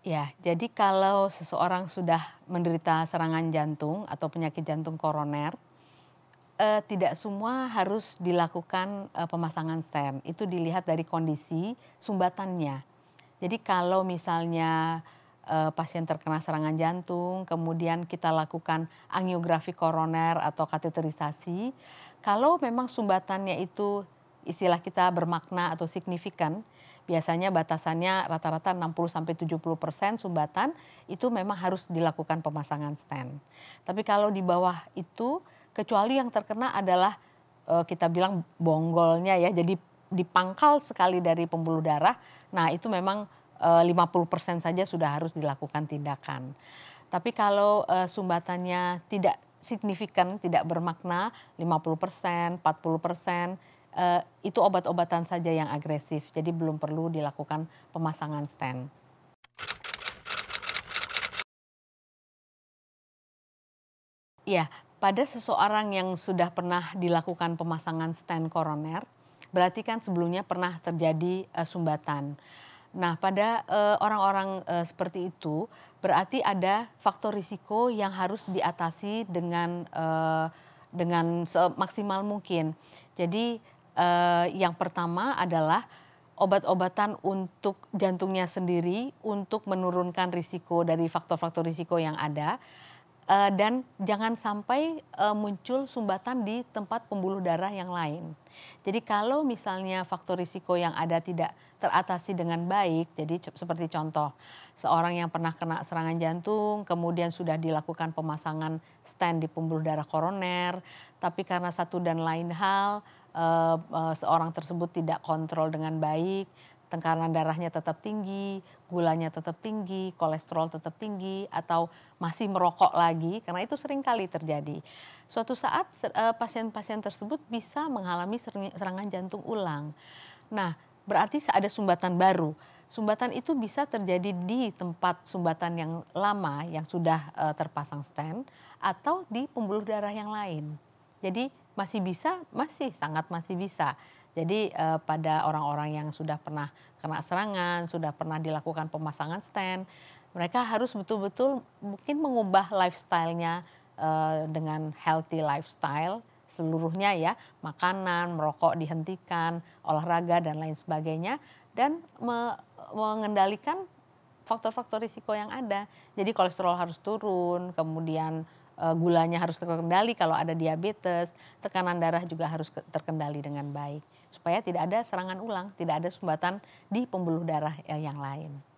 Ya, jadi kalau seseorang sudah menderita serangan jantung atau penyakit jantung koroner, tidak semua harus dilakukan, pemasangan stent. Itu dilihat dari kondisi sumbatannya. Jadi kalau misalnya, pasien terkena serangan jantung, kemudian kita lakukan angiografi koroner atau kateterisasi, kalau memang sumbatannya itu istilah kita bermakna atau signifikan, biasanya batasannya rata-rata 60-70% sumbatan, itu memang harus dilakukan pemasangan stent. Tapi kalau di bawah itu, kecuali yang terkena adalah, kita bilang bonggolnya ya, jadi di pangkal sekali dari pembuluh darah, nah itu memang 50% saja sudah harus dilakukan tindakan. Tapi kalau, sumbatannya tidak signifikan, tidak bermakna 50%, 40%, itu obat-obatan saja yang agresif, jadi belum perlu dilakukan pemasangan stent. Iya, pada seseorang yang sudah pernah dilakukan pemasangan stent koroner, berarti kan sebelumnya pernah terjadi, sumbatan. Nah, pada, orang-orang, seperti itu, berarti ada faktor risiko yang harus diatasi dengan semaksimal mungkin. Jadi, yang pertama adalah obat-obatan untuk jantungnya sendiri, untuk menurunkan risiko dari faktor-faktor risiko yang ada, dan jangan sampai, muncul sumbatan di tempat pembuluh darah yang lain. Jadi kalau misalnya faktor risiko yang ada tidak teratasi dengan baik, jadi seperti contoh, seorang yang pernah kena serangan jantung, kemudian sudah dilakukan pemasangan stent di pembuluh darah koroner, tapi karena satu dan lain hal, seorang tersebut tidak kontrol dengan baik, tekanan darahnya tetap tinggi, gulanya tetap tinggi, kolesterol tetap tinggi, atau masih merokok lagi, karena itu sering kali terjadi. Suatu saat pasien-pasien tersebut bisa mengalami serangan jantung ulang. Nah, berarti ada sumbatan baru. Sumbatan itu bisa terjadi di tempat sumbatan yang lama yang sudah, terpasang stent atau di pembuluh darah yang lain. Jadi masih bisa, masih bisa. Jadi, pada orang-orang yang sudah pernah kena serangan, sudah pernah dilakukan pemasangan stent, mereka harus betul-betul mungkin mengubah lifestyle-nya, dengan healthy lifestyle seluruhnya ya, makanan, merokok dihentikan, olahraga dan lain sebagainya, dan mengendalikan faktor-faktor risiko yang ada. Jadi kolesterol harus turun, kemudian, gulanya harus terkendali kalau ada diabetes, tekanan darah juga harus terkendali dengan baik, supaya tidak ada serangan ulang, tidak ada sumbatan di pembuluh darah, yang lain.